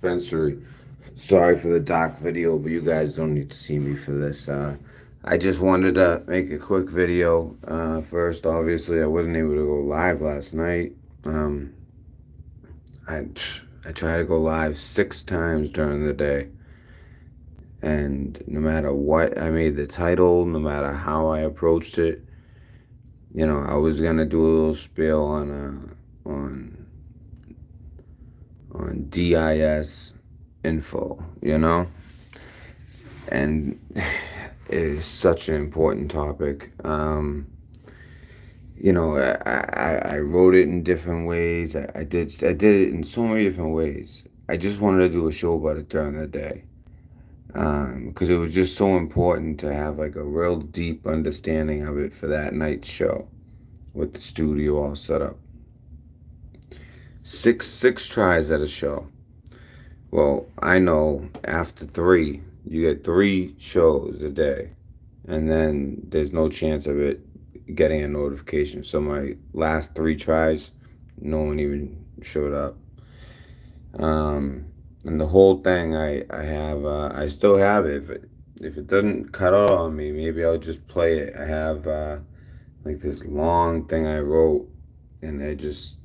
Dispensary. Sorry for the dark video, but you guys don't need to see me for this. I just wanted to make a quick video. First, obviously, I wasn't able to go live last night. Um, I I tried to go live 6 times during the day, and no matter what I made the title, no matter how I approached it, I was gonna do a little spiel on DIS info, and it is such an important topic. I wrote it in different ways. I did it in so many different ways. I just wanted to do a show about it during the day because it was just so important to have like a real deep understanding of it for that night's show with the studio all set up. Six tries at a show. Well, I know after three, you get 3 shows a day, and then there's no chance of it getting a notification. So my last 3 tries, no one even showed up. And the whole thing, I still have it. If it doesn't cut out on me, maybe I'll just play it. I have like this long thing I wrote, and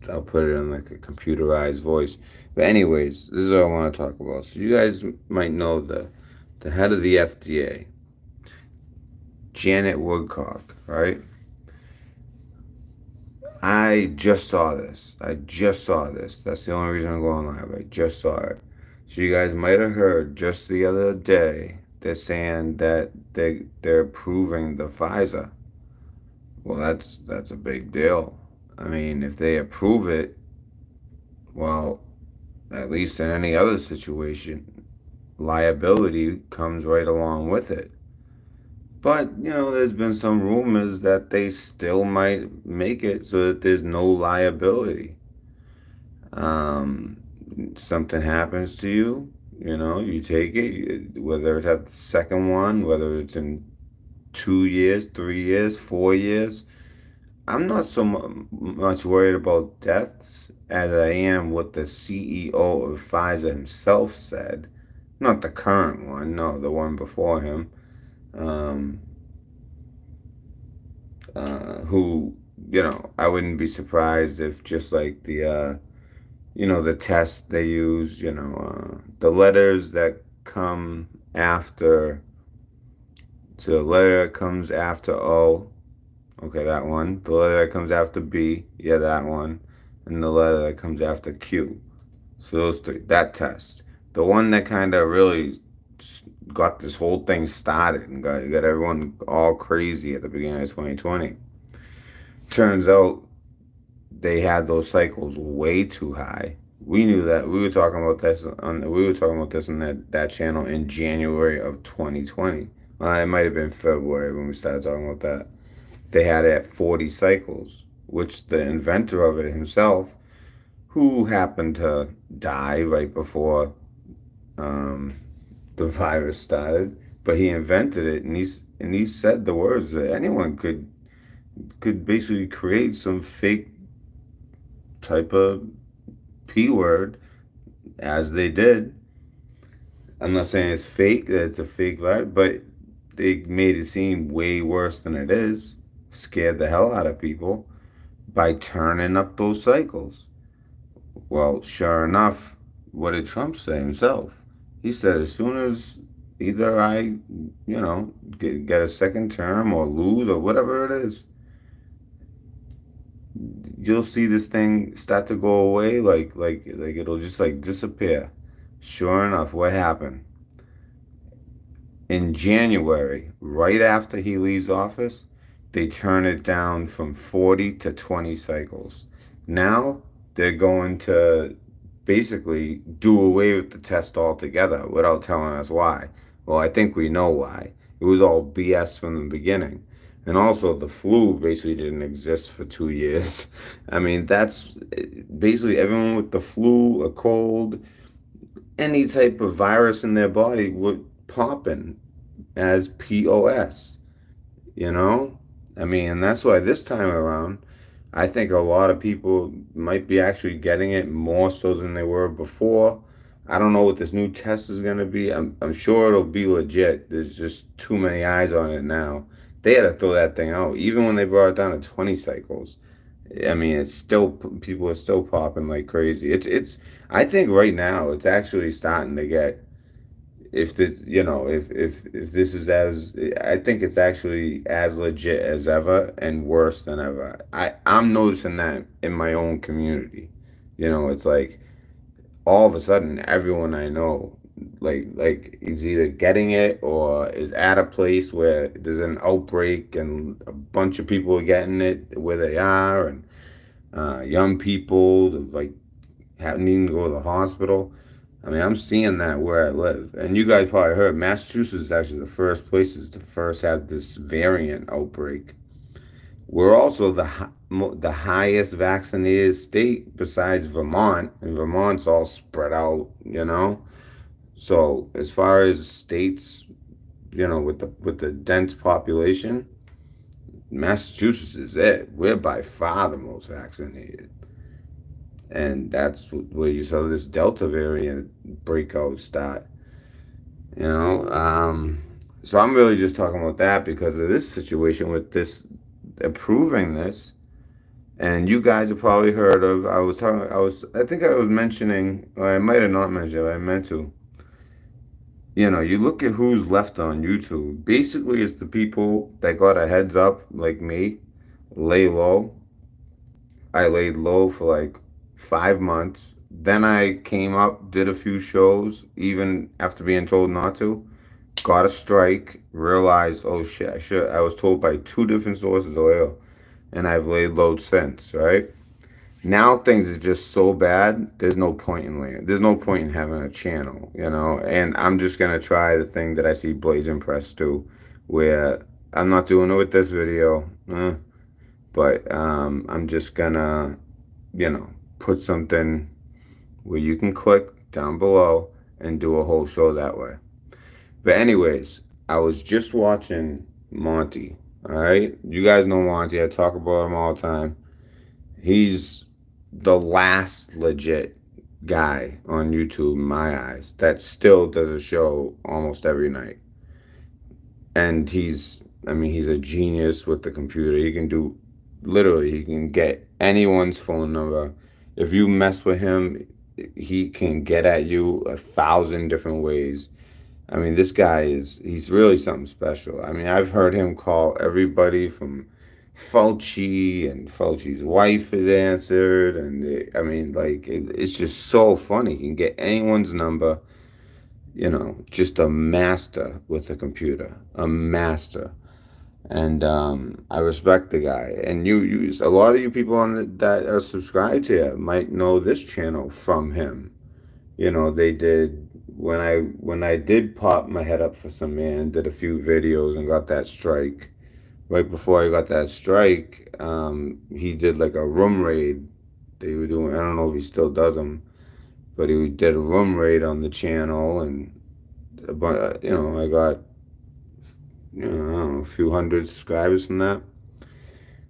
I'll put it in like a computerized voice. But anyways, this is what I want to talk about. So you guys might know the head of the FDA, Janet Woodcock, right? I just saw this. I just saw this. That's the only reason I'm going live. I just saw it. So you guys might have heard just the other day they're saying that they're approving the Pfizer. Well, that's a big deal. I mean, if they approve it, well, at least in any other situation, liability comes right along with it. But, there's been some rumors that they still might make it so that there's no liability. Um, Something happens to you, you take it, whether it's at the second one, whether it's in 2 years, 3 years, 4 years. I'm not so much worried about deaths as I am what the CEO of Pfizer himself said. Not the current one, no, the one before him. Um, who, I wouldn't be surprised if just like the test they use, the letters that come after, so the letter that comes after O, okay, that one. The letter that comes after B, yeah, that one. And the letter that comes after Q. So those three, that test. The one that kind of really got this whole thing started and got everyone all crazy at the beginning of 2020. Turns out they had those cycles way too high. We knew that. We were talking about this on that channel in January of 2020. It might have been February when we started talking about that. They had it at 40 cycles, which the inventor of it himself, who happened to die right before um, the virus started, but he invented it, and he said the words that anyone could basically create some fake type of p word, as they did. I'm not saying it's fake, that it's a fake virus, but they made it seem way worse than it is. Scared the hell out of people by turning up those cycles. Well, sure enough, what did Trump say himself? He said as soon as either get a second term or lose or whatever it is, you'll see this thing start to go away, like it'll just like disappear. Sure enough, what happened? In January, right after he leaves office, they turn it down from 40 to 20 cycles. Now they're going to basically do away with the test altogether without telling us why. Well, I think we know why. It was all BS from the beginning. And also, the flu basically didn't exist for 2 years. I mean, that's basically everyone with the flu, a cold, any type of virus in their body would pop in as POS, you know? I mean, and that's why this time around, I think a lot of people might be actually getting it more so than they were before. I don't know what this new test is gonna be. I'm sure it'll be legit. There's just too many eyes on it now. They had to throw that thing out, even when they brought it down to 20 cycles. I mean, it's still people are still popping like crazy. It's. I think right now it's actually starting to get. If the if this is as I think it's actually as legit as ever and worse than ever. I'm noticing that in my own community. It's like all of a sudden everyone I know like is either getting it or is at a place where there's an outbreak and a bunch of people are getting it where they are, and young people like having even to go to the hospital. I mean, I'm seeing that where I live, and you guys probably heard Massachusetts is actually the first places to first have this variant outbreak. We're also the highest vaccinated state besides Vermont, and Vermont's all spread out. So as far as states, with the dense population, Massachusetts is it. We're by far the most vaccinated, and that's where you saw this Delta variant breakout start. You know, so I'm really just talking about that because of this situation with this approving this. And you guys have probably heard of. I think I was mentioning, or I might have not mentioned it, I meant to. You look at who's left on YouTube. Basically, it's the people that got a heads up, like me, lay low. I laid low for like 5 months. Then I came up, did a few shows, even after being told not to. Got a strike, realized, oh shit, I was told by two different sources earlier, and I've laid low since, right? Now things are just so bad. There's no point in land. There's no point in having a channel. And I'm just gonna try the thing that I see Blazing Press do, where I'm not doing it with this video, but I'm just gonna, put something where you can click down below and do a whole show that way. But anyways, I was just watching Monty. All right, you guys know Monty. I talk about him all the time. He's the last legit guy on YouTube in my eyes that still does a show almost every night. And he's a genius with the computer. He can do literally, he can get anyone's phone number. If you mess with him, he can get at you 1,000 different ways. I mean, this guy he's really something special. I mean, I've heard him call everybody from Fauci, and Fauci's wife has answered. And I mean, like, it's just so funny. He can get anyone's number, just a master with a computer, a master. And I respect the guy. And a lot of you people that are subscribed here might know this channel from him. They did when I did pop my head up for some man, did a few videos and got that strike. Right before I got that strike, he did like a room raid. They were doing. I don't know if he still does them, but he did a room raid on the channel, and I got I don't know, a few hundred subscribers from that.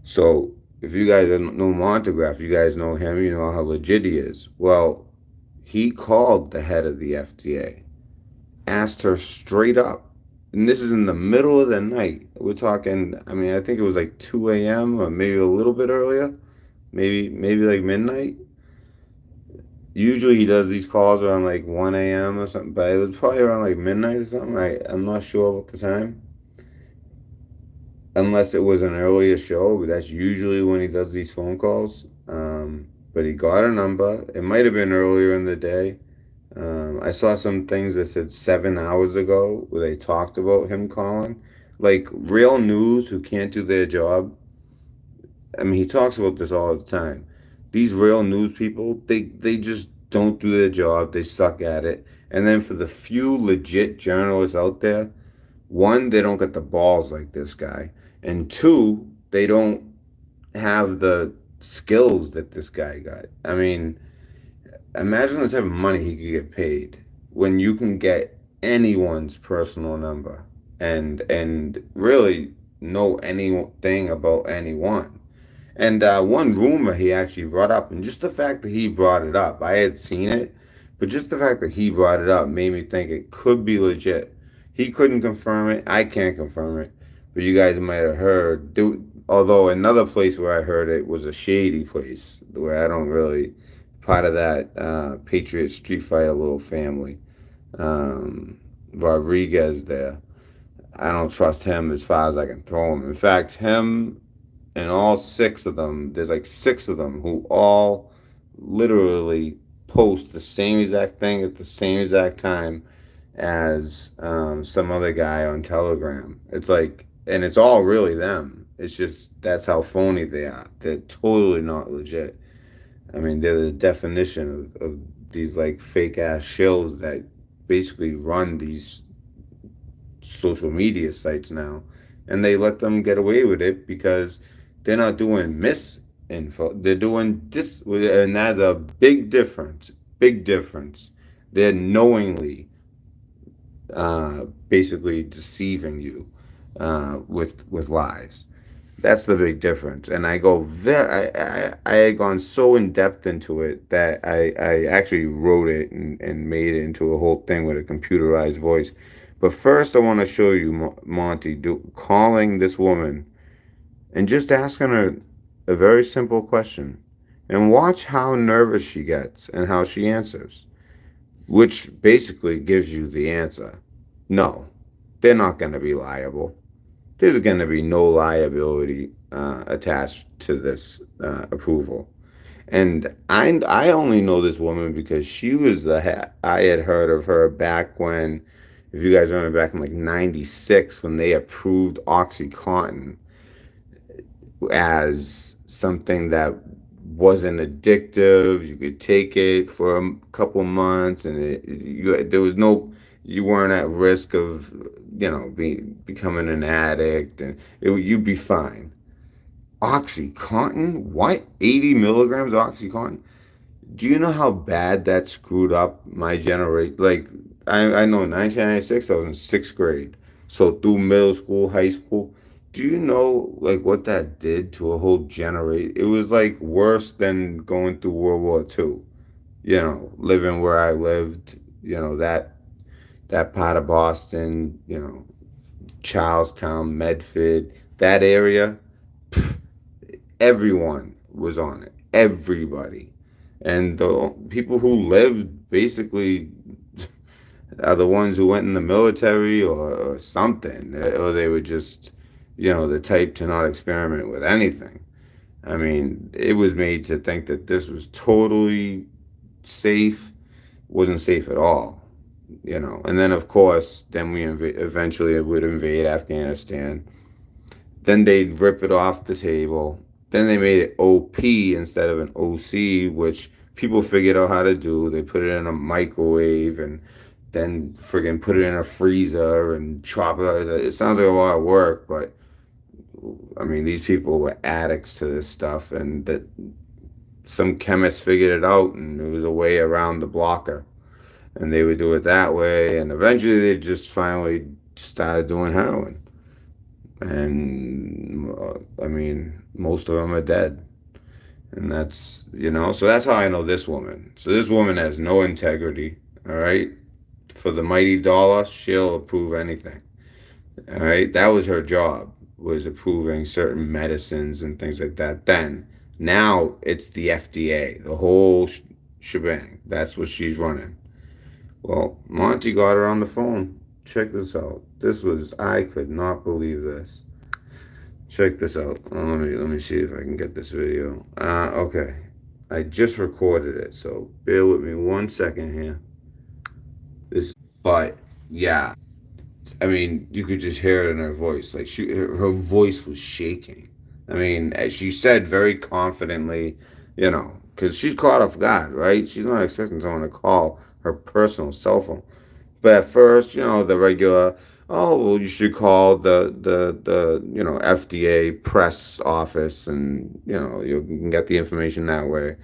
So if you guys know Montegraph, you guys know him. You know how legit he is. Well, he called the head of the FDA, asked her straight up, and this is in the middle of the night. We're talking. I mean, I think it was like 2 a.m. or maybe a little bit earlier, maybe like midnight. Usually he does these calls around like 1 a.m. or something, but it was probably around like midnight or something. I'm not sure what the time, unless it was an earlier show, but that's usually when he does these phone calls. But he got a number. It might have been earlier in the day. I saw some things that said 7 hours ago where they talked about him calling. Like real news who can't do their job. I mean, he talks about this all the time. These real news people, they just don't do their job. They suck at it. And then for the few legit journalists out there, one, they don't get the balls like this guy, and two, they don't have the skills that this guy got. I mean, imagine the type of money he could get paid when you can get anyone's personal number and really know anything about anyone. And one rumor he actually brought up, and just the fact that he brought it up, I had seen it, But just the fact that he brought it up made me think it could be legit. He couldn't confirm it. I can't confirm it. But you guys might have heard. Although another place where I heard it was a shady place where I don't really part of that Patriot Street Fighter little family. Um, Rodriguez there. I don't trust him as far as I can throw him. In fact, him and all six of them, there's like six of them who all literally post the same exact thing at the same exact time as some other guy on Telegram. It's like, and it's all really them. It's just that's how phony they are. They're totally not legit. I mean, they're the definition of these like fake ass shills that basically run these social media sites now, and they let them get away with it because they're not doing misinfo. They're doing dis, and that's a big difference. Big difference. They're knowingly, basically deceiving you with lies. That's the big difference. And I go very, I had gone so in depth into it that I actually wrote it and made it into a whole thing with a computerized voice. But first, I want to show you Monty calling this woman and just asking her a very simple question. And watch how nervous she gets and how she answers, which basically gives you the answer. No, they're not going to be liable. There's going to be no liability attached to this approval. And I only know this woman because she was I had heard of her back when, if you guys remember, back in like '96 when they approved OxyContin as something that wasn't addictive. You could take it for a couple months, and there was no, you weren't at risk of, becoming an addict, and you'd be fine. OxyContin? What? 80 milligrams of OxyContin? Do you know how bad that screwed up my generation? Like, I know in 1996, I was in sixth grade. So through middle school, high school, do you know like what that did to a whole generation? It was like worse than going through World War II. Living where I lived, that part of Boston, Charlestown, Medford, that area, everyone was on it. Everybody. And the people who lived basically are the ones who went in the military or something, or they were just, the type to not experiment with anything. I mean, it was made to think that this was totally safe, wasn't safe at all, And then, of course, then we eventually would invade Afghanistan. Then they'd rip it off the table. Then they made it OP instead of an OC, which people figured out how to do. They put it in a microwave and then friggin' put it in a freezer and chop it. It sounds like a lot of work, but I mean, these people were addicts to this stuff, and that some chemists figured it out, and it was a way around the blocker, and they would do it that way, and eventually they just finally started doing heroin, and I mean, most of them are dead, and so that's how I know this woman. So this woman has no integrity. All right, for the mighty dollar, she'll approve anything. All right, that was her job, was approving certain medicines and things like that. Then now it's the FDA, the whole shebang. That's what she's running. Well, Monty got her on the phone. Check this out. I could not believe this. Check this out. Let me see if I can get this video. Okay, I just recorded it, so bear with me 1 second here. But yeah, I mean, you could just hear it in her voice. Like her voice was shaking. I mean, as she said very confidently, because she's caught off guard, right? She's not expecting someone to call her personal cell phone. But at first, the regular, oh, well, you should call the FDA press office, and you can get the information that way.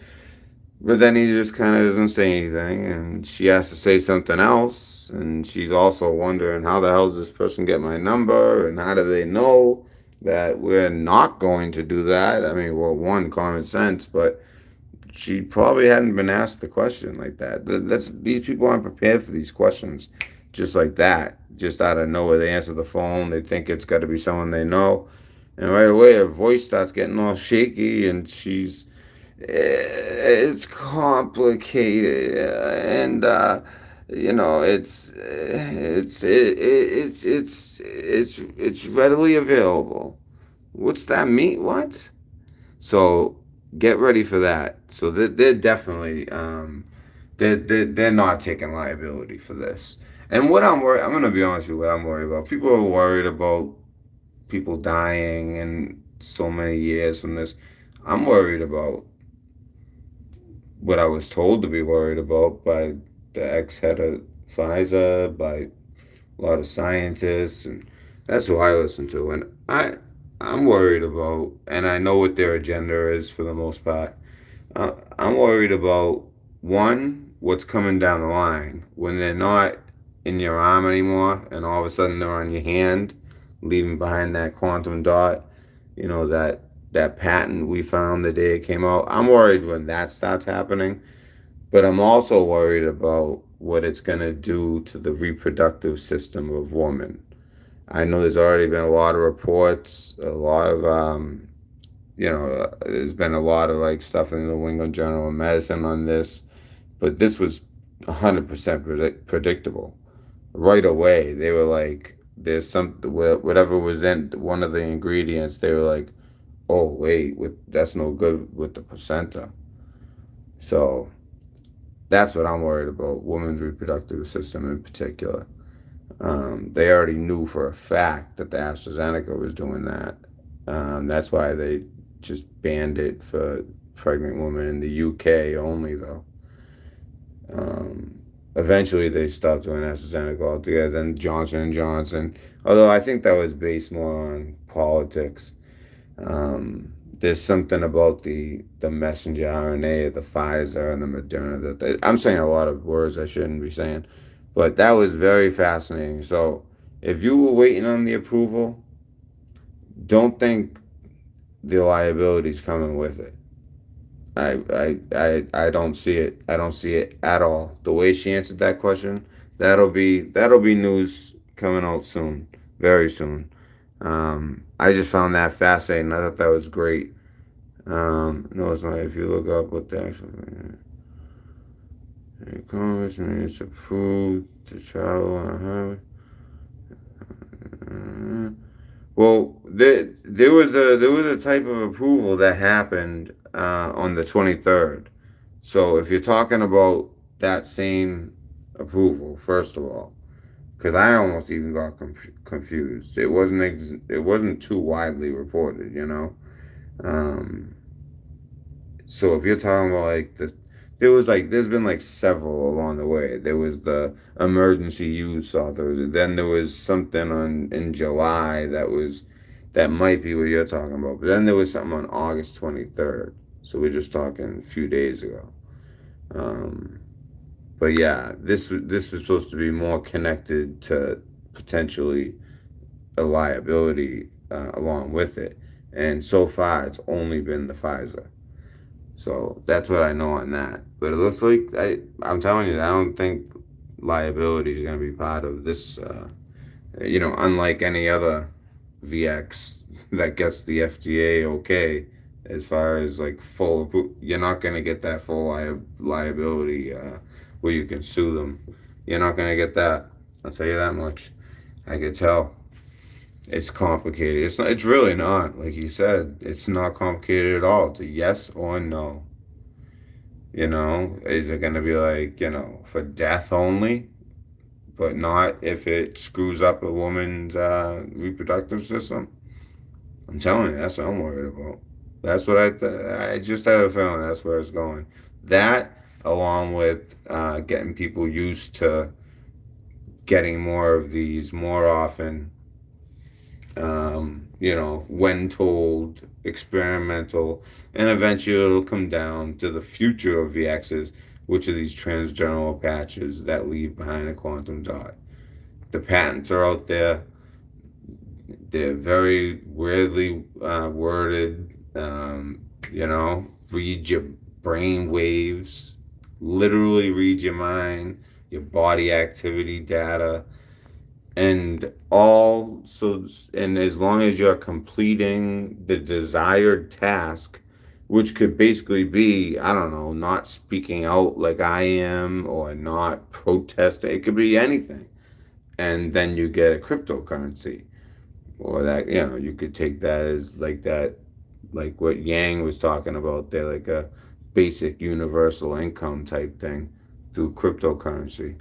But then he just kind of doesn't say anything, and she has to say something else, and she's also wondering how the hell does this person get my number, and how do they know that we're not going to do that? I mean, well, one, common sense, but she probably hadn't been asked the question like that. That's these people aren't prepared for these questions, just like that. Just out of nowhere, they answer the phone. They think it's got to be someone they know, and right away her voice starts getting all shaky, and it's complicated, and it's readily available. What's that mean? What? So get ready for that. So they're definitely they're not taking liability for this. And what I'm gonna be honest with you, what I'm worried about. People are worried about people dying and so many years from this. I'm worried about what I was told to be worried about by the ex head of Pfizer, by a lot of scientists, and that's who I listen to. And I'm worried about, and I know what their agenda is for the most part. I'm worried about one, what's coming down the line when they're not in your arm anymore, and all of a sudden they're on your hand, leaving behind that quantum dot. That patent we found the day it came out. I'm worried when that starts happening, but I'm also worried about what it's gonna do to the reproductive system of women. I know there's already been a lot of reports, a lot of there's been a lot of like stuff in the New England Journal of Medicine on this, but this was 100% predictable. Right away, they were like, "There's some whatever was in one of the ingredients." They were like, "Oh wait, that's no good with the placenta." So that's what I'm worried about. Women's reproductive system in particular. They already knew for a fact that the AstraZeneca was doing that. That's why they just banned it for pregnant women in the UK only, though. Um, Eventually, they stopped doing AstraZeneca altogether. Then Johnson and Johnson, although I think that was based more on politics. There's something about the messenger RNA, the Pfizer and the Moderna I'm saying a lot of words I shouldn't be saying, but that was very fascinating. So if you were waiting on the approval, don't think the liability is coming with it. I don't see it. I don't see it at all. The way she answered that question, that'll be news coming out soon, very soon. I just found that fascinating. I thought that was great. No, it's not. If you look up what the actual Congress it's approved to travel on a highway. Well, there was a type of approval that happened on the 23rd. So if you're talking about that same approval, first of all, because I almost even got confused. It wasn't too widely reported. Um, so if you're talking about like there's been like several along the way. There was the emergency use authorization. Then there was something on in July that might be what you're talking about. But then there was something on August 23rd. So we're just talking a few days ago. Um, but yeah, this was supposed to be more connected to potentially a liability along with it. And so far, it's only been the Pfizer. So that's what I know on that. But it looks like I'm telling you, I don't think liability is going to be part of this. Unlike any other VX that gets the FDA okay, as far as like you're not going to get that full liability where you can sue them. You're not going to get that. I'll tell you that much. I could tell. It's complicated. It's not. It's really not. Like you said, it's not complicated at all. It's a yes or no. Is it going to be like, for death only, but not if it screws up a woman's reproductive system? I'm telling you, that's what I'm worried about. That's what I just have a feeling that's where it's going. That, along with getting people used to getting more of these more often, when told, experimental, and eventually it'll come down to the future of VXs, which are these transdermal patches that leave behind a quantum dot. The patents are out there. They're very weirdly worded. Read your brain waves, literally read your mind, your body activity data, and all so and as long as you're completing the desired task, which could basically be, I don't know, not speaking out like I am or not protesting, it could be anything, and then you get a cryptocurrency, or that, you could take that as like that, like what Yang was talking about there, like a basic universal income type thing through cryptocurrency.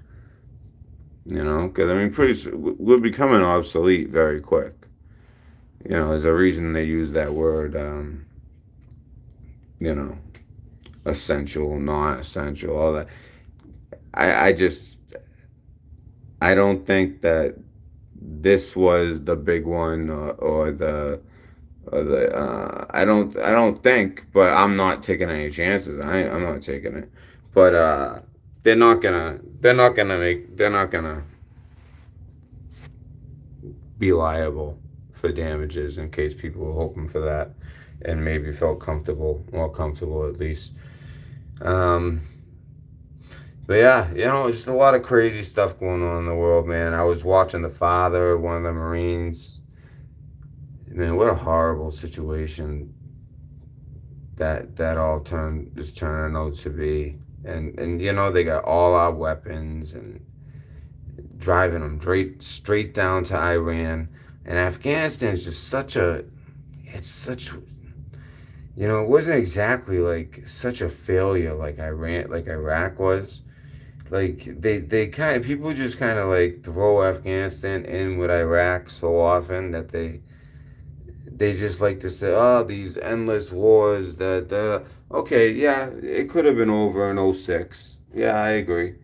Because I mean, we're becoming obsolete very quick. There's a reason they use that word. You know, essential, non-essential, all that. I just I don't think that this was the big one, or the I don't think, but I'm not taking any chances. I'm not taking it. But they're not gonna be liable for damages in case people were hoping for that and maybe felt more comfortable at least. Um, but yeah, just a lot of crazy stuff going on in the world, man. I was watching the father of one of the Marines. Man, what a horrible situation that all is turning out to be. And they got all our weapons and driving them straight down to Iran. And Afghanistan is just it's such, it wasn't exactly like such a failure like Iraq was. Like they kind of people just kind of like throw Afghanistan in with Iraq so often that they just like to say, oh, these endless wars that okay, yeah, it could have been over in '06. Yeah, I agree.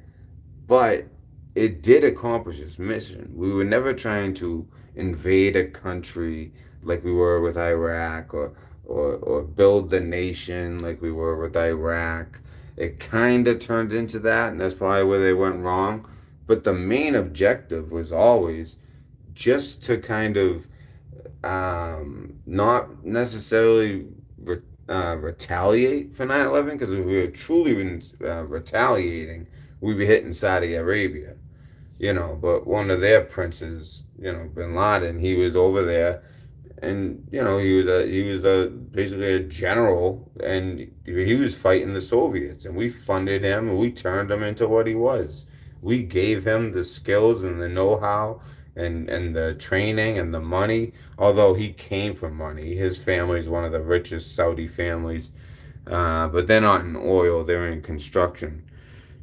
But it did accomplish its mission. We were never trying to invade a country like we were with Iraq, or build the nation like we were with Iraq. It kind of turned into that, and that's probably where they went wrong. But the main objective was always just to kind of, not necessarily retaliate for 9/11, because if we were truly retaliating, we'd be hitting Saudi Arabia. But one of their princes, Bin Laden, he was over there, and he was a basically a general, and he was fighting the Soviets, and we funded him, and we turned him into what he was. We gave him the skills and the know-how, and the training and the money. Although he came from money, his family is one of the richest Saudi families, but they're not in oil; they're in construction.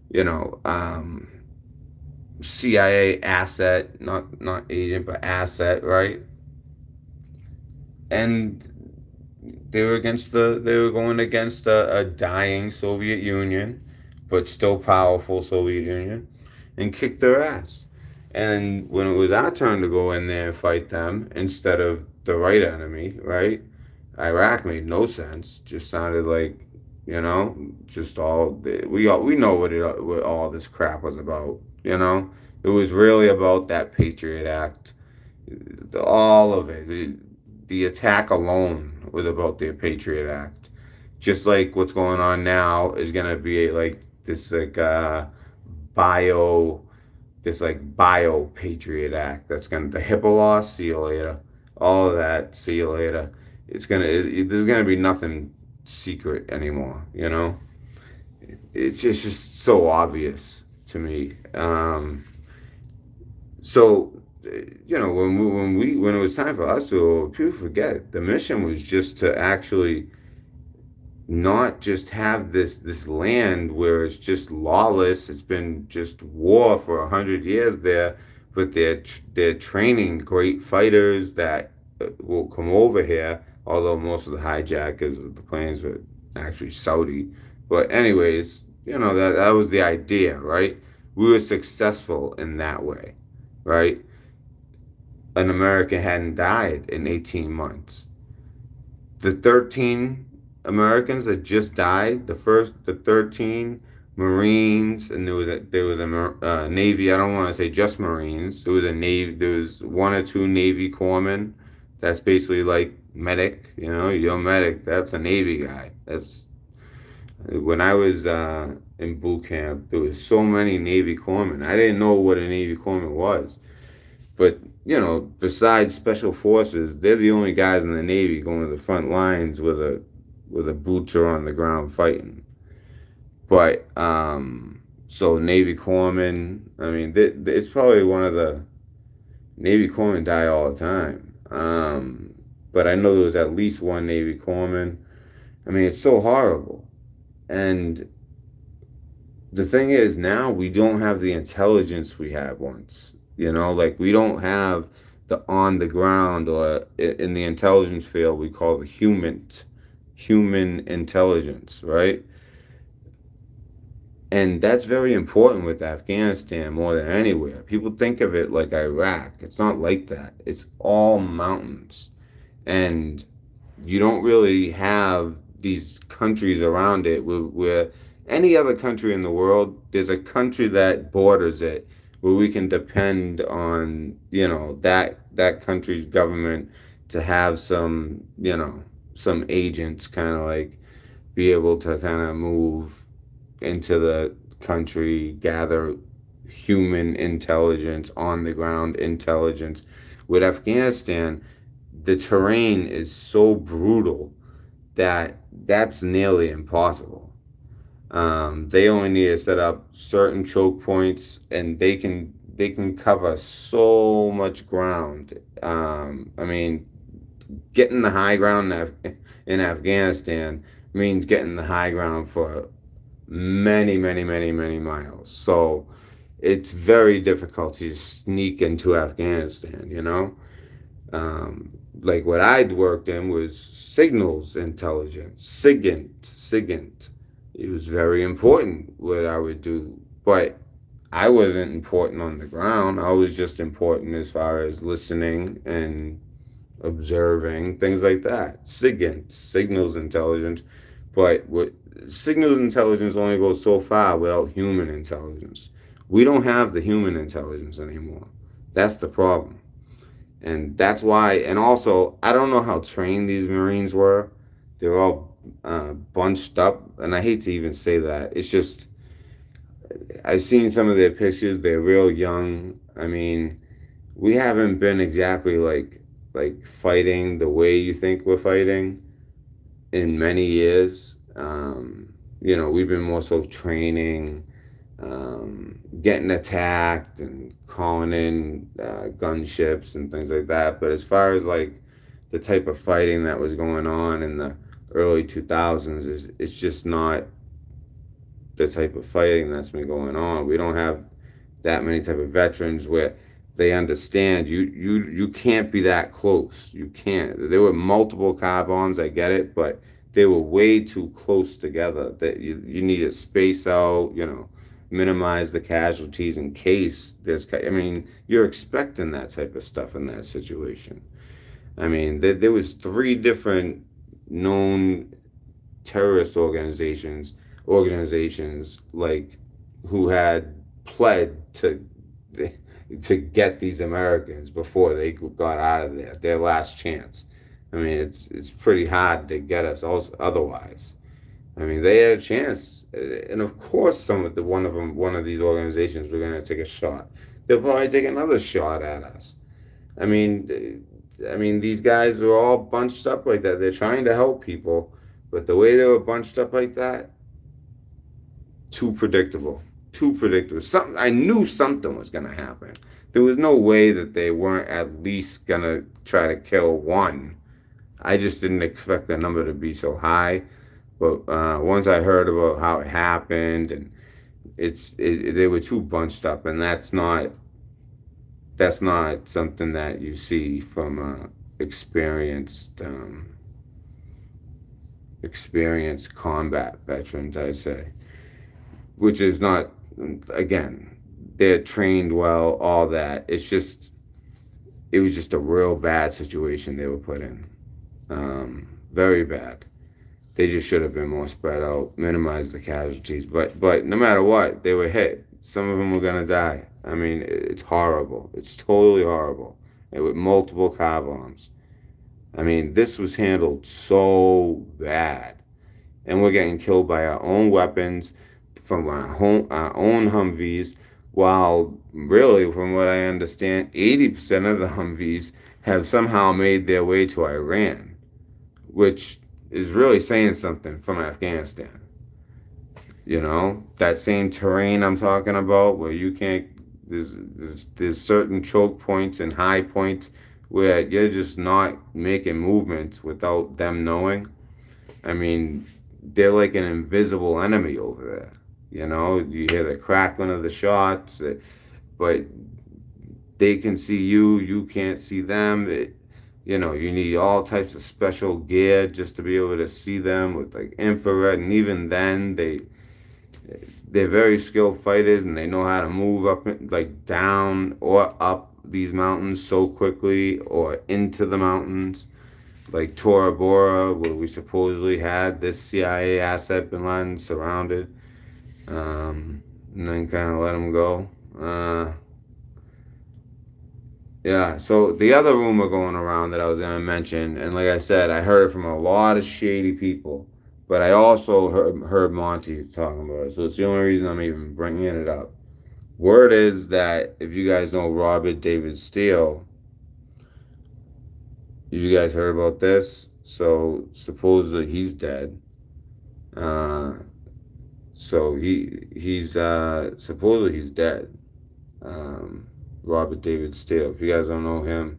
You know. CIA asset, not agent, but asset, right? And they were going against a dying Soviet Union, but still powerful Soviet Union, and kicked their ass. And when it was our turn to go in there and fight them instead of the right enemy, right? Iraq made no sense. Just sounded like, just we know what all this crap was about. It was really about that Patriot Act, all of it. The attack alone was about the Patriot Act. Just like what's going on now is gonna be like this like bio bio Patriot Act that's gonna the HIPAA law. See you later. All of that. See you later. There's gonna be nothing secret anymore. It's just so obvious to me. So, when it was time for us to, people forget the mission was just to actually not just have this land where it's just lawless. It's been just war for 100 years there, but they're training great fighters that will come over here. Although most of the hijackers of the planes were actually Saudi, but anyways, that was the idea, right? We were successful in that way, right? An American hadn't died in 18 months. The 13 Americans that just died, the 13 Marines, and there was a Navy. I don't want to say just Marines. There was a Navy. There was one or two Navy corpsmen. That's basically like medic. You're a medic. That's a Navy guy. That's When I was in boot camp, there was so many Navy corpsmen. I didn't know what a Navy corpsman was. But, besides special forces, they're the only guys in the Navy going to the front lines with a boots are on the ground fighting. But so Navy corpsmen, I mean, it's probably one of the Navy corpsmen die all the time. But I know there was at least one Navy corpsman. I mean, it's so horrible. And the thing is, now we don't have the intelligence we had once. Like we don't have the on the ground, or in the intelligence field we call the human intelligence, right? And that's very important with Afghanistan more than anywhere. People think of it like Iraq. It's not like that. It's all mountains. And you don't really have these countries around it where any other country in the world, there's a country that borders it where we can depend on, that country's government to have some agents kind of like be able to kind of move into the country, gather human intelligence, on the ground intelligence. With Afghanistan, the terrain is so brutal that that's nearly impossible. They only need to set up certain choke points, and they can cover so much ground. I mean, getting the high ground in Afghanistan means getting the high ground for many, many, many, many miles. So it's very difficult to sneak into Afghanistan. Like what I'd worked in was signals intelligence, SIGINT. It was very important what I would do, but I wasn't important on the ground. I was just important as far as listening and observing, things like that. SIGINT, signals intelligence. But what signals intelligence only goes so far without human intelligence. We don't have the human intelligence anymore. That's the problem. And that's why, and also, I don't know how trained these Marines were. They were all bunched up, and I hate to even say that. It's just, I've seen some of their pictures. They're real young. I mean, we haven't been exactly like fighting the way you think we're fighting in many years. We've been more so training, getting attacked and calling in gunships and things like that. But as far as like the type of fighting that was going on in the early 2000s, it's just not the type of fighting that's been going on. We don't have that many type of veterans where they understand you can't be that close. You can't. There were multiple car bombs, I get it, but they were way too close together. That you need to space out, minimize the casualties in case there's. I mean, you're expecting that type of stuff in that situation. I mean, there was three different known terrorist organizations like who had pled to get these Americans before they got out of there, their last chance. I mean, it's pretty hard to get us otherwise. I mean, they had a chance, and of course, one of these organizations were going to take a shot. They'll probably take another shot at us. I mean, these guys are all bunched up like that. They're trying to help people, but the way they were bunched up like that, too predictable. Too predictable. Something I knew something was gonna happen. There was no way that they weren't at least gonna try to kill one. I just didn't expect the number to be so high. But once I heard about how it happened, and they were too bunched up, and that's not something that you see from experienced combat veterans, I'd say, which is not, again, they're trained well, all that. It was just a real bad situation they were put in. Very bad. They just should have been more spread out, minimize the casualties. But no matter what, they were hit. Some of them were gonna die. I mean, it's horrible. It's totally horrible. And with multiple car bombs. I mean, this was handled so bad. and we're getting killed by our own weapons from our own Humvees, while really, from what I understand, 80% of the Humvees have somehow made their way to Iran, which is really saying something from Afghanistan. You know, that same terrain I'm talking about where you can't, there's certain choke points and high points where you're just not making movements without them knowing. I mean, they're like an invisible enemy over there. You know, you hear the crackling of the shots, but they can see you, you can't see them. You know, you need all types of special gear just to be able to see them with like infrared, and even then, they're very skilled fighters and they know how to move up, like down or up these mountains so quickly, or into the mountains, like Tora Bora, where we supposedly had this CIA asset Bin Laden surrounded, and then kind of let him go. Yeah, so the other rumor going around that I was going to mention, and like I said, I heard it from a lot of shady people, but I also heard Monty talking about it, so it's the only reason I'm even bringing it up. Word is that if you guys know Robert David Steele, you guys heard about this? So supposedly he's dead. Uh, so he's supposedly he's dead. Um, Robert David Steele. If you guys don't know him,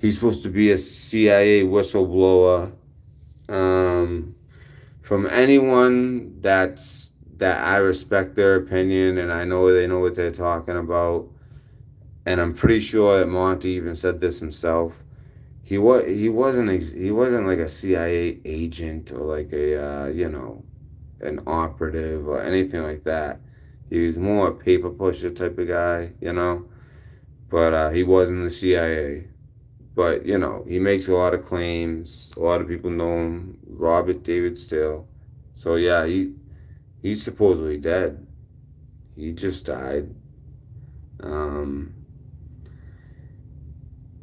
he's supposed to be a CIA whistleblower. Um, from anyone that I respect their opinion and I know they know what they're talking about, and I'm pretty sure that Monty even said this himself. He wasn't like a CIA agent or like a an operative or anything like that. He was more a paper pusher type of guy, you know. But he was in the CIA. But you know, he makes a lot of claims. A lot of people know him. Robert David Steele. So yeah, he's supposedly dead. He just died. Um,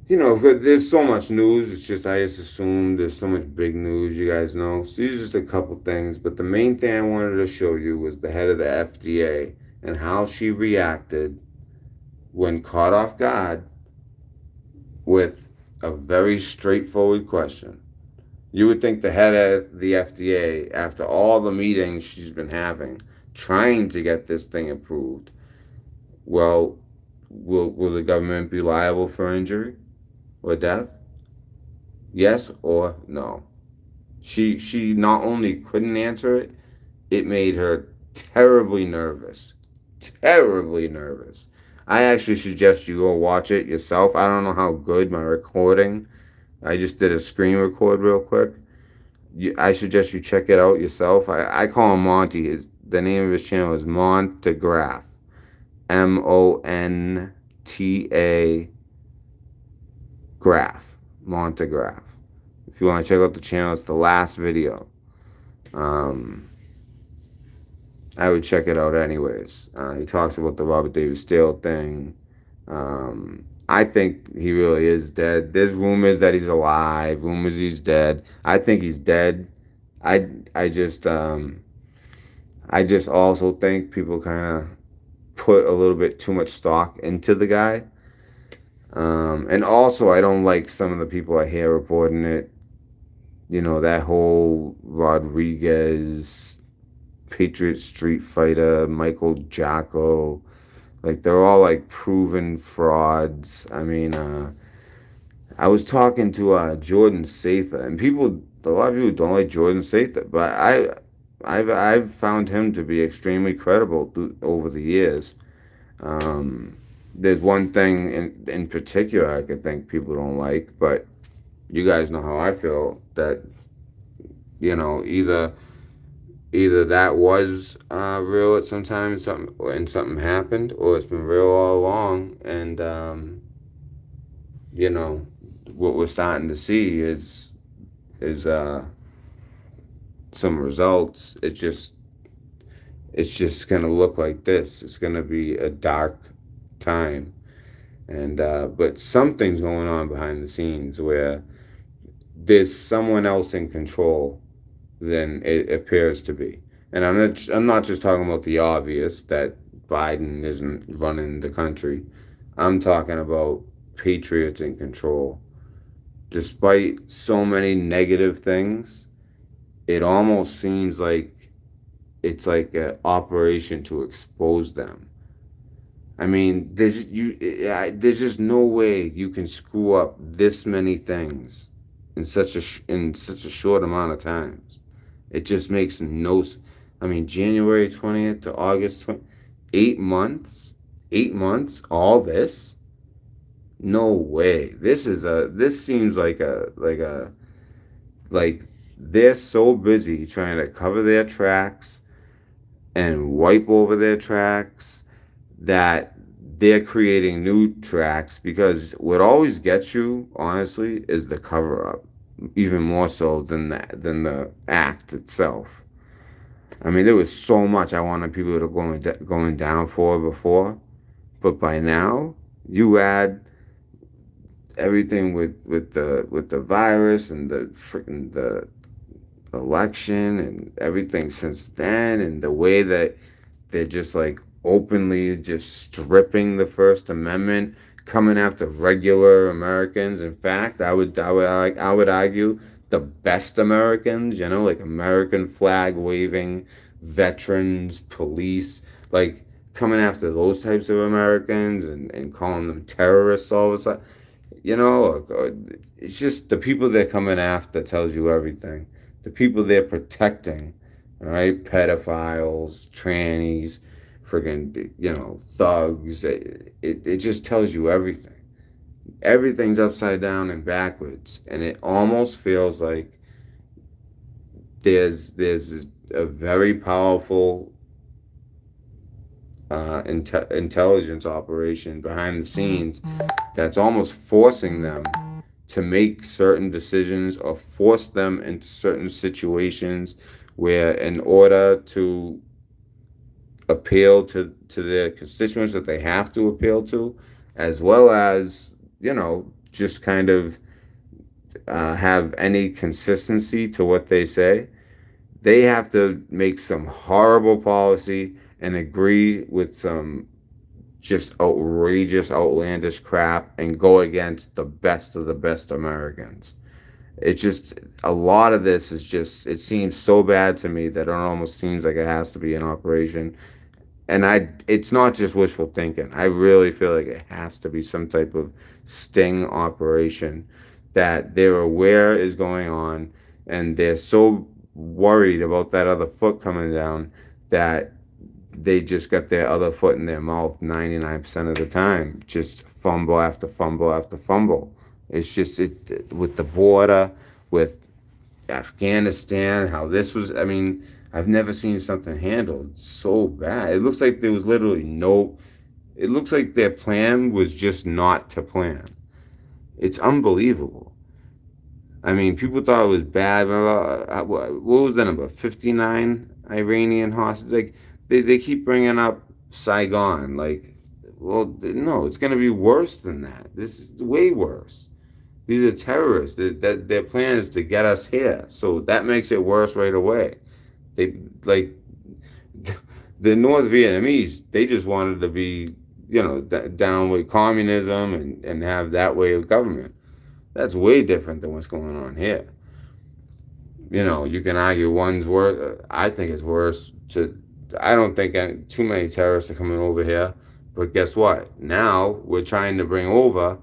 you know, there's so much news. It's just I just assume there's so much big news. You guys know. So these are just a couple things. But the main thing I wanted to show you was the head of the FDA and how she reacted when caught off guard with a very straightforward question. You would think the head of the FDA, after all the meetings she's been having, trying to get this thing approved, well, will the government be liable for injury or death? Yes or no? She not only couldn't answer it, it made her terribly nervous. Terribly nervous. I actually suggest you go watch it yourself. I don't know how good my recording. I just did a screen record real quick. I suggest you check it out yourself. I call him Monty. The name of his channel is Montagraph. Monta Graph. Montagraph. If you want to check out the channel, it's the last video. Um, I would check it out anyways. He talks about the Robert David Steele thing. I think he really is dead. There's rumors that he's alive, rumors he's dead. I think he's dead. I I just I just also think people kind of put a little bit too much stock into the guy. And also, I don't like some of the people I hear reporting it. You know, that whole Rodriguez, Patriot Street Fighter, Michael Jocko. Like, they're all like proven frauds. I mean, I was talking to Jordan Sather, and a lot of people don't like Jordan Sather, but I've found him to be extremely credible over the years. Um, there's one thing in particular I could think people don't like, but you guys know how I feel that either that was real at some time and something happened, or it's been real all along, and you know what we're starting to see is some results. It's just gonna look like this. It's gonna be a dark time, and but something's going on behind the scenes where there's someone else in control than it appears to be. And I'm not just talking about the obvious that Biden isn't running the country. I'm talking about patriots in control. Despite so many negative things, it almost seems like it's like an operation to expose them. I mean, there's just no way you can screw up this many things in such a short amount of times. It just makes no. I mean, January 20th to August 20th, 8 months, 8 months, all this. No way. This seems like they're so busy trying to cover their tracks and wipe over their tracks that they're creating new tracks, because what always gets you, honestly, is the cover up, even more so than the act itself. I mean, there was so much I wanted people to going down for before, but by now you add everything with the virus and the freaking the election and everything since then, and the way that they're just like openly just stripping the First Amendment, coming after regular Americans. In fact, I would argue the best Americans, like American flag waving veterans, police, like coming after those types of Americans and calling them terrorists all of a sudden. It's just the people they're coming after tells you everything. The people they're protecting, all right, pedophiles, trannies, friggin', thugs. It just tells you everything. Everything's upside down and backwards, and it almost feels like there's a very powerful intelligence operation behind the scenes that's almost forcing them to make certain decisions or force them into certain situations where, in order to appeal to their constituents that they have to appeal to, as well as, just kind of have any consistency to what they say, they have to make some horrible policy and agree with some just outrageous, outlandish crap and go against the best of the best Americans. It's just a lot of this is just, it seems so bad to me that it almost seems like it has to be an operation. And it's not just wishful thinking. I really feel like it has to be some type of sting operation that they're aware is going on, and they're so worried about that other foot coming down that they just got their other foot in their mouth 99% of the time. Just fumble after fumble after fumble. It's just with the border, with Afghanistan, how this was. I mean, I've never seen something handled so bad. It looks like there was literally no. It looks like their plan was just not to plan. It's unbelievable. I mean, people thought it was bad. What was the number? 59 Iranian hostages. Like, they keep bringing up Saigon. Like, well, no, it's going to be worse than that. This is way worse. These are terrorists. Their plan is to get us here. So that makes it worse right away. They, like, the North Vietnamese, they just wanted to be, down with communism and have that way of government. That's way different than what's going on here. You can argue one's worse. I think it's worse to. I don't think too many terrorists are coming over here. But guess what? Now we're trying to bring over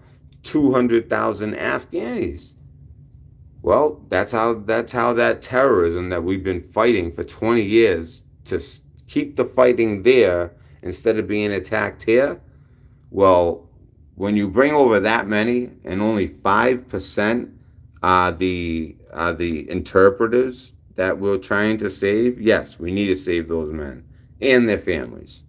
200,000 Afghanis. Well, that's how that terrorism that we've been fighting for 20 years to keep the fighting there instead of being attacked here. Well, when you bring over that many and only 5% are the interpreters that we're trying to save, yes, we need to save those men and their families.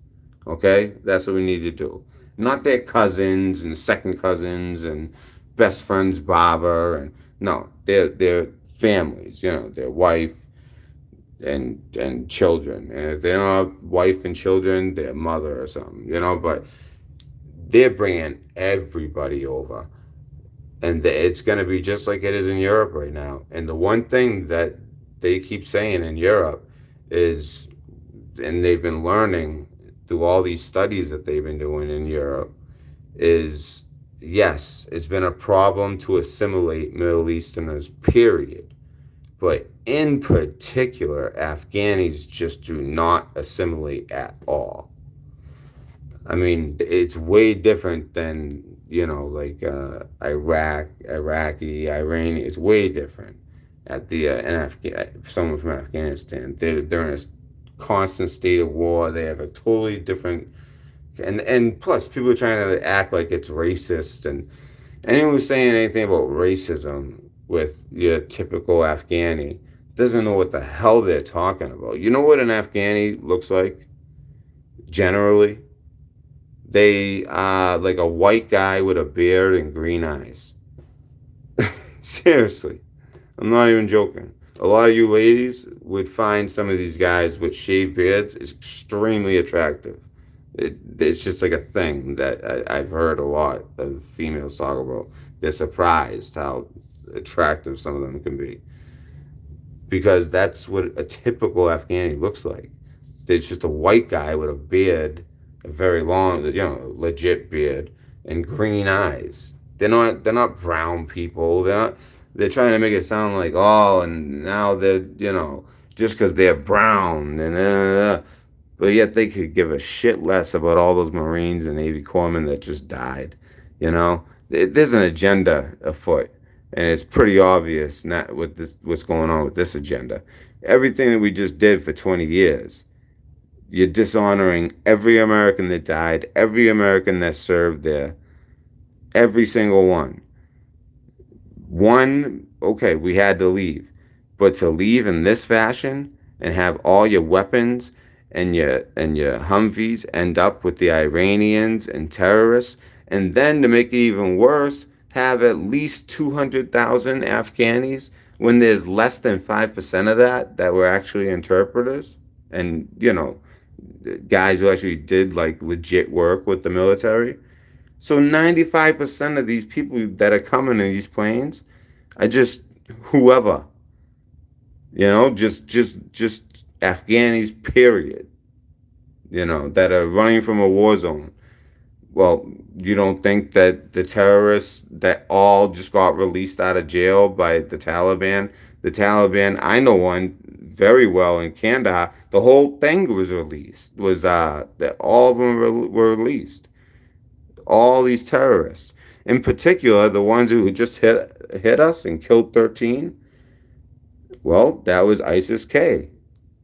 Okay, that's what we need to do. Not their cousins and second cousins and best friends, Baba, and no, their families. Their wife and children. And if they don't have wife and children, their mother or something. But they're bringing everybody over, and it's going to be just like it is in Europe right now. And the one thing that they keep saying in Europe is, and they've been learning through all these studies that they've been doing in Europe, is yes, it's been a problem to assimilate Middle Easterners, period. But in particular, Afghanis just do not assimilate at all. I mean, it's way different than, like Iraqi, Iranian. It's way different. At the someone from Afghanistan, they're in a constant state of war. They have a totally different, and plus people are trying to act like it's racist, and anyone who's saying anything about racism with your typical Afghani doesn't know what the hell they're talking about. You know what an Afghani looks like generally? They are like a white guy with a beard and green eyes. Seriously, I'm not even joking. A lot of you ladies would find some of these guys with shaved beards is extremely attractive. It's just like a thing that I've heard a lot of females talk about. They're surprised how attractive some of them can be, because that's what a typical Afghani looks like. It's just a white guy with a beard, a very long, legit beard, and green eyes. They're not brown people. They're trying to make it sound like, oh, and now they're, just because they're brown and but yet they could give a shit less about all those Marines and Navy corpsmen that just died. There's an agenda afoot, and it's pretty obvious not with this what's going on with this agenda. Everything that we just did for 20 years, you're dishonoring every American that died, every American that served there, every single one. One, okay, we had to leave, but to leave in this fashion and have all your weapons and your Humvees end up with the Iranians and terrorists, and then to make it even worse, have at least 200,000 Afghanis when there's less than 5% of that were actually interpreters and guys who actually did like legit work with the military. So 95% of these people that are coming in these planes are just whoever, just Afghanis, period, that are running from a war zone. Well, you don't think that the terrorists that all just got released out of jail by the Taliban? The Taliban, I know one very well in Kandahar. The whole thing was released. Was that all of them were released? All these terrorists, in particular, the ones who just hit us and killed 13. Well, that was ISIS-K.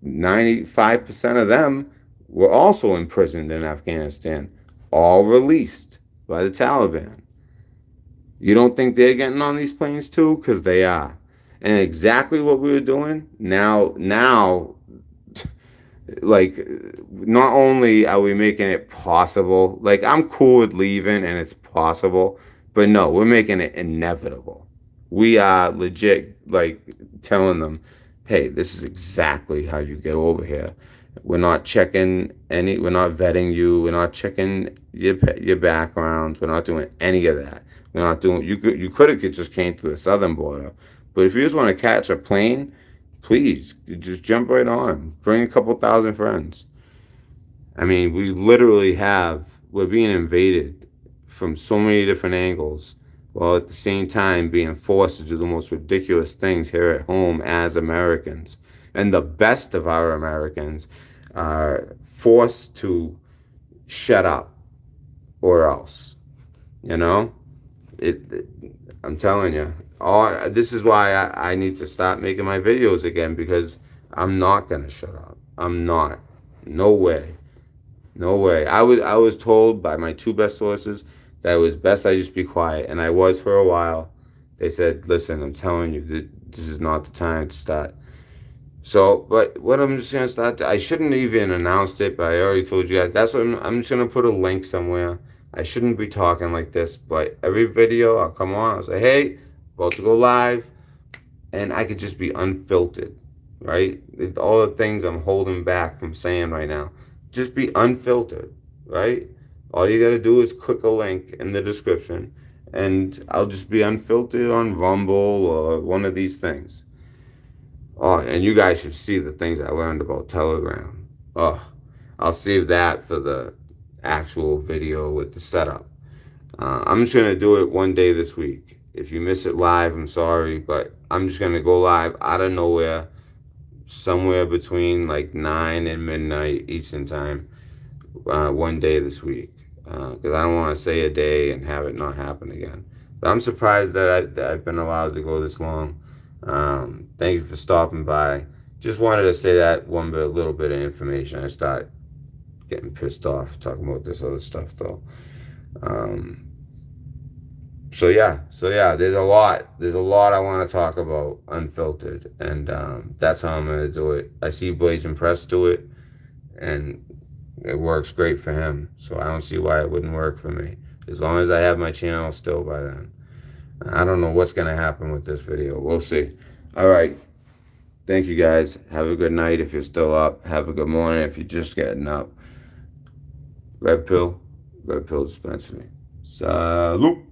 95% of them were also imprisoned in Afghanistan, all released by the Taliban. You don't think they're getting on these planes too? Because they are. And exactly what we were doing, now, like, not only are we making it possible, like, I'm cool with leaving and it's possible, but no, we're making it inevitable. We are legit, like, telling them, hey, this is exactly how you get over here. We're not we're not vetting you. We're not checking your backgrounds. We're not doing any of that. We're not doing, you could have just came through the southern border. But if you just want to catch a plane, please, just jump right on. Bring a couple thousand friends. I mean, we're being invaded from so many different angles, while at the same time being forced to do the most ridiculous things here at home as Americans. And the best of our Americans are forced to shut up or else. You know? I'm telling you. This is why I need to stop making my videos again, because I'm not going to shut up. I'm not. No way. No way. I was told by my two best sources that it was best I just be quiet, and I was for a while. They said, listen, I'm telling you, this is not the time to start. So, but what I'm just going to start, I shouldn't even announced it, but I already told you guys. That's what I'm just going to put a link somewhere. I shouldn't be talking like this, but every video I'll come on, I'll say, hey, about to go live, and I could just be unfiltered, right? All the things I'm holding back from saying right now, just be unfiltered, right? All you got to do is click a link in the description, and I'll just be unfiltered on Rumble or one of these things. Oh, and you guys should see the things I learned about Telegram. Oh, I'll save that for the actual video with the setup. I'm just gonna do it one day this week. If you miss it live, I'm sorry, but I'm just gonna go live out of nowhere, somewhere between like 9 and midnight Eastern time, one day this week. Because I don't want to say a day and have it not happen again. But I'm surprised that I've been allowed to go this long. Thank you for stopping by. Just wanted to say that little bit of information. I start getting pissed off talking about this other stuff though. Um, so yeah, there's a lot I want to talk about unfiltered, and that's how I'm gonna do it. I see Blazing Press do it, and it works great for him. So I don't see why it wouldn't work for me. As long as I have my channel still by then. I don't know what's gonna happen with this video. We'll see. All right. Thank you guys. Have a good night if you're still up. Have a good morning if you're just getting up. Red pill dispensary. Salute.